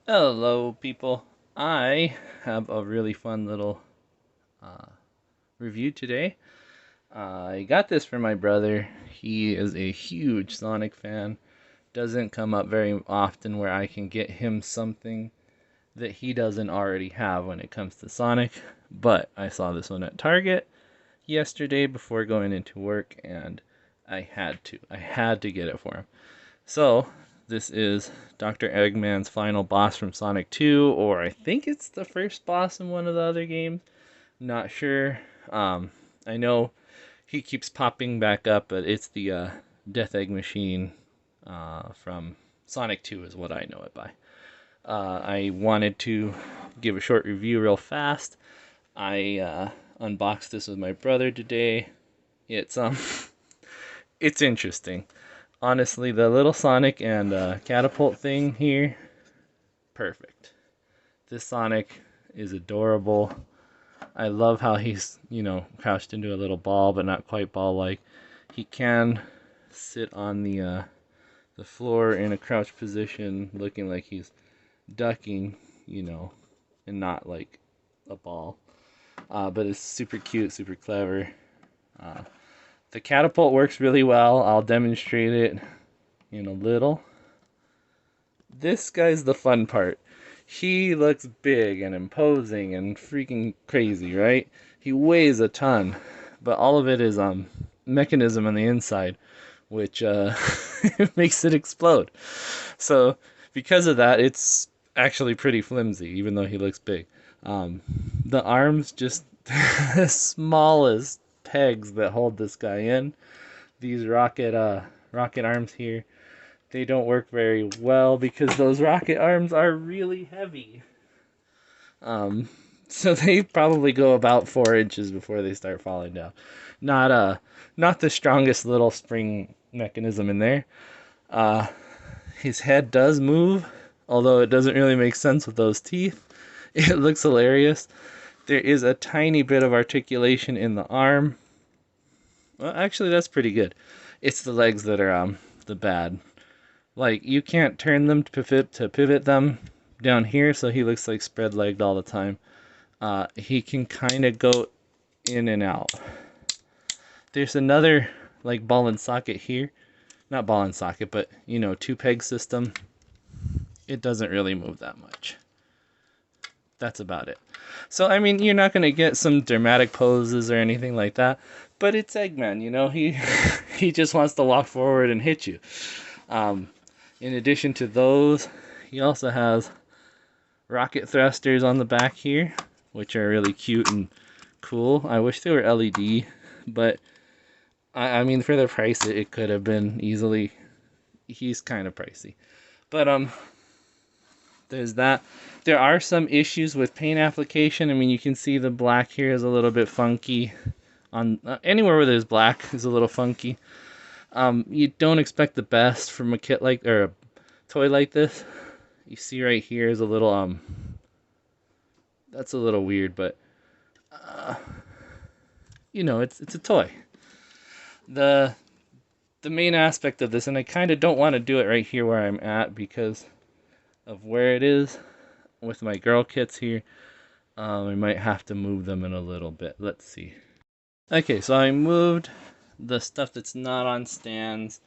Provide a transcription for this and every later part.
Hello, people. I have a really fun little uh, review today. I got this from my brother. He is a huge Sonic fan. Doesn't come up very often where I can get him something that he doesn't already have when it comes to Sonic. But I saw this one at Target yesterday before going into work, and I had to. I had to get it for him. So, this is Dr. Eggman's final boss from Sonic 2, or I think it's the first boss in one of the other games. Not sure. I know he keeps popping back up, but it's the Death Egg Machine from Sonic 2, is what I know it by. I wanted to give a short review real fast. I unboxed this with my brother today. It's it's interesting. Honestly, the little Sonic and catapult thing here, perfect. This Sonic is adorable. I love how he's, crouched into a little ball, but not quite ball-like. He can sit on the floor in a crouch position, looking like he's ducking, and not like a ball. But it's super cute, super clever. Uh, the catapult works really well. I'll demonstrate it in a little. This guy's the fun part. He looks big and imposing and freaking crazy, right? He weighs a ton, but all of it is mechanism on the inside, which makes it explode. So because of that, it's actually pretty flimsy, even though he looks big. The arms just the smallest pegs that hold this guy in. These rocket arms here, they don't work very well because those rocket arms are really heavy. Um, so they probably go about 4 inches before they start falling down. Not the strongest little spring mechanism in there. Uh, his head does move, although it doesn't really make sense with those teeth. It looks hilarious. There is a tiny bit of articulation in the arm. Well, actually, that's pretty good. It's the legs that are the bad. Like, you can't turn them to pivot them down here, so he looks like spread legged all the time. He can kind of go in and out. There's another like ball and socket here. Not ball and socket, but two peg system. It doesn't really move that much. That's about it. So I mean, you're not gonna get some dramatic poses or anything like that, but it's Eggman, he he just wants to walk forward and hit you. Um, in addition to those, he also has rocket thrusters on the back here, which are really cute and cool. I wish they were LED, but I mean, for the price, it could have been easily. He's kind of pricey, but there's that. There are some issues with paint application. I mean, you can see the black here is a little bit funky. On anywhere where there's black is a little funky. You don't expect the best from a kit like or a toy like this. You see right here is a little that's a little weird, but it's a toy. The the main aspect of this, and I kind of don't want to do it right here where I'm at because of where it is with my girl kits here. I might have to move them in a little bit. Let's see. Okay, so I moved the stuff that's not on stands.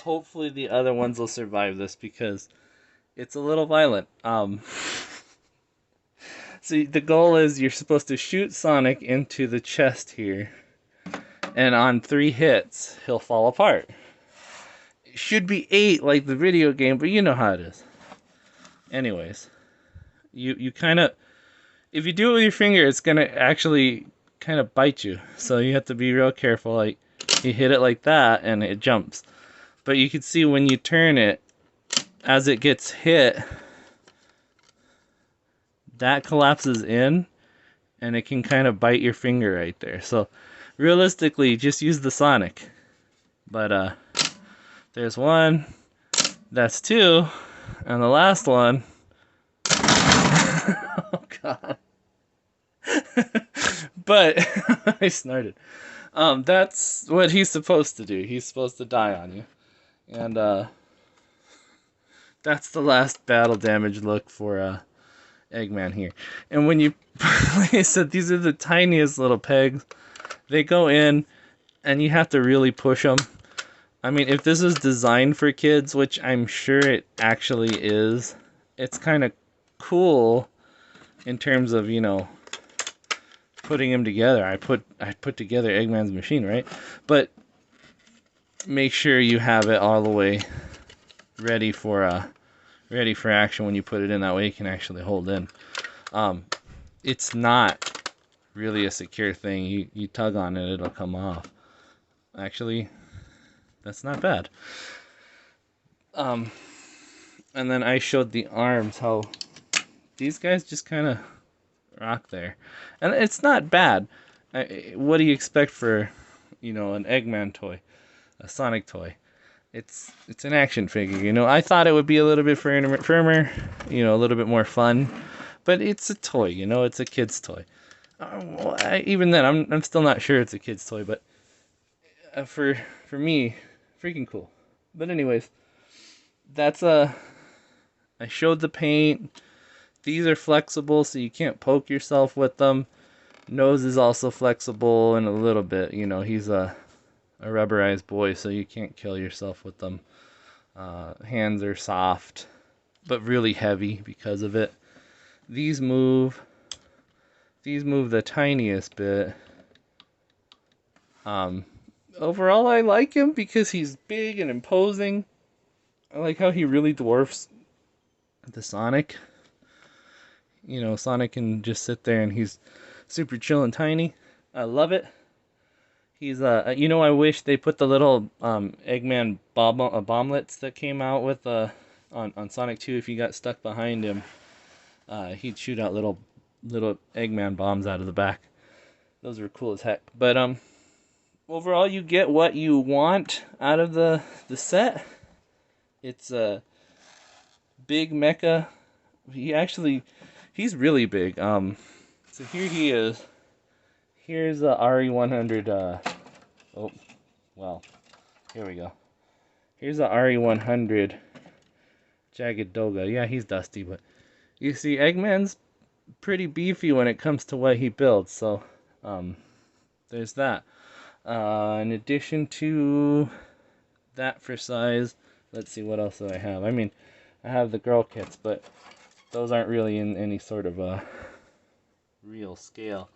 Hopefully the other ones will survive this because it's a little violent. So the goal is you're supposed to shoot Sonic into the chest here, and on 3 hits, he'll fall apart. It should be 8 like the video game, but you know how it is. Anyways, you kind of, if you do it with your finger, it's gonna actually kind of bite you. So you have to be real careful. Like, you hit it like that, and it jumps. But you can see when you turn it, as it gets hit, that collapses in, and it can kind of bite your finger right there. So realistically, just use the Sonic. But there's 1, that's 2, and the last one. Oh god. But I snorted. That's what he's supposed to do. He's supposed to die on you. And That's the last battle damage look for Eggman here. And when you, like I said, these are the tiniest little pegs. They go in, and you have to really push them. I mean, if this is designed for kids, which I'm sure it actually is, it's kind of cool in terms of, putting them together. I put together Eggman's machine, right? But make sure you have it all the way ready for action when you put it in. That way you can actually hold in. It's not really a secure thing. You tug on it, it'll come off. Actually, that's not bad. And then I showed the arms, how these guys just kind of rock there, and it's not bad. What do you expect for, an Eggman toy, a Sonic toy? It's an action figure. I thought it would be a little bit firmer, a little bit more fun, but it's a toy. It's a kid's toy. Even then, I'm still not sure it's a kid's toy, but for me, freaking cool. But anyways, that's I showed the paint. These are flexible, so you can't poke yourself with them. Nose is also flexible in a little bit. He's a rubberized boy, so you can't kill yourself with them. Hands are soft, but really heavy because of it. These move the tiniest bit. Overall, I like him because he's big and imposing. I like how he really dwarfs the Sonic. Sonic can just sit there and he's super chill and tiny. I love it. He's I wish they put the little Eggman bomblets that came out with on Sonic 2. If you got stuck behind him, he'd shoot out little Eggman bombs out of the back. Those were cool as heck. But overall, you get what you want out of the set. It's a big mecha. He's really big. So here he is. Here's the RE100. Oh, well, here we go. Here's the RE100 Jagged Doga. Yeah, he's dusty, but you see, Eggman's pretty beefy when it comes to what he builds. So, there's that. In addition to that for size, let's see, what else do I have? I mean, I have the girl kits, but those aren't really in any sort of a real scale.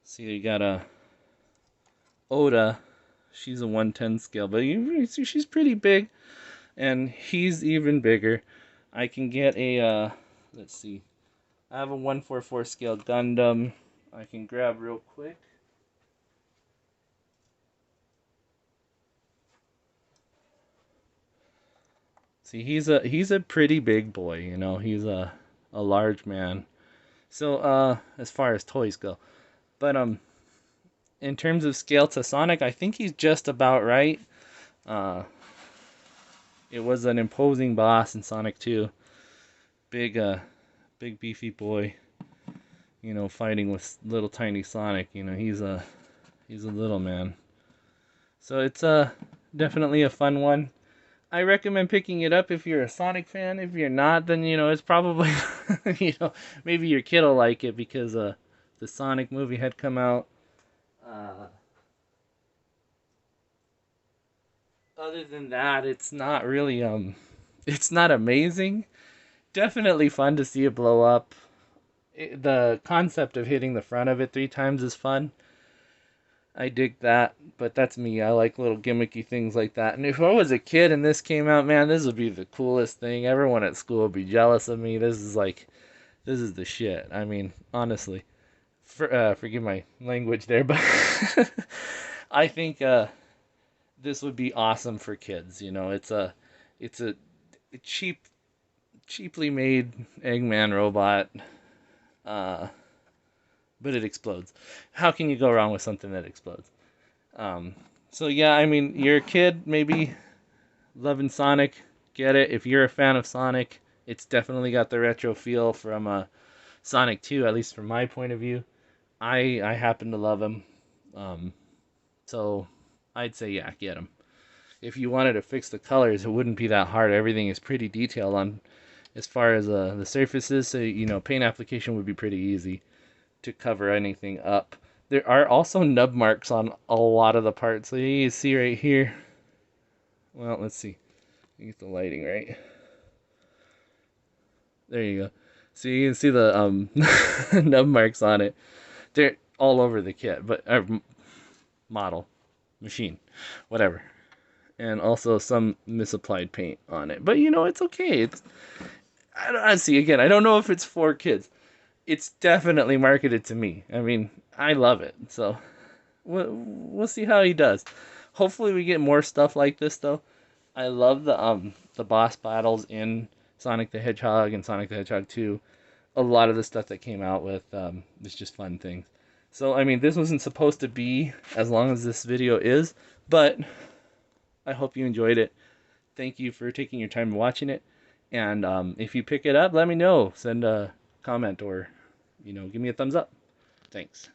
See, you got a Oda. She's a 1/10 scale, but she's pretty big, and he's even bigger. I can get a, let's see, I have a 1/4 scale Gundam. I can grab real quick. See, he's a pretty big boy, he's a large man. So, as far as toys go. But, in terms of scale to Sonic, I think he's just about right. It was an imposing boss in Sonic 2. Big beefy boy, fighting with little tiny Sonic. He's a little man. So it's definitely a fun one. I recommend picking it up if you're a Sonic fan. If you're not, then it's probably maybe your kid will like it because the Sonic movie had come out. Other than that, it's not really it's not amazing. Definitely fun to see it blow up. The concept of hitting the front of it 3 times is fun. I dig that, but that's me. I like little gimmicky things like that. And if I was a kid and this came out, man, this would be the coolest thing. Everyone at school would be jealous of me. This is the shit. I mean, honestly, forgive my language there, but I think this would be awesome for kids. It's a cheaply made Eggman robot. But it explodes. How can you go wrong with something that explodes? So yeah, I mean, you're a kid, maybe loving Sonic, get it. If you're a fan of Sonic, it's definitely got the retro feel from Sonic 2, at least from my point of view. I happen to love him. So I'd say, yeah, get him. if you wanted to fix the colors, it wouldn't be that hard. Everything is pretty detailed on as far as the surfaces, so paint application would be pretty easy to cover anything up. There are also nub marks on a lot of the parts. So you can see right here. Well, let's see. Get the lighting right. There you go. So you can see the nub marks on it. They're all over the kit, but model, machine, whatever. And also some misapplied paint on it. But it's okay. I see, again, I don't know if it's for kids. It's definitely marketed to me. I mean, I love it. So we'll see how he does. Hopefully we get more stuff like this though. I love the boss battles in Sonic the Hedgehog and Sonic the Hedgehog 2. A lot of the stuff that came out with is just fun things. So I mean, this wasn't supposed to be as long as this video is, but I hope you enjoyed it. Thank you for taking your time watching it. And if you pick it up, let me know. Send a comment or give me a thumbs up. Thanks.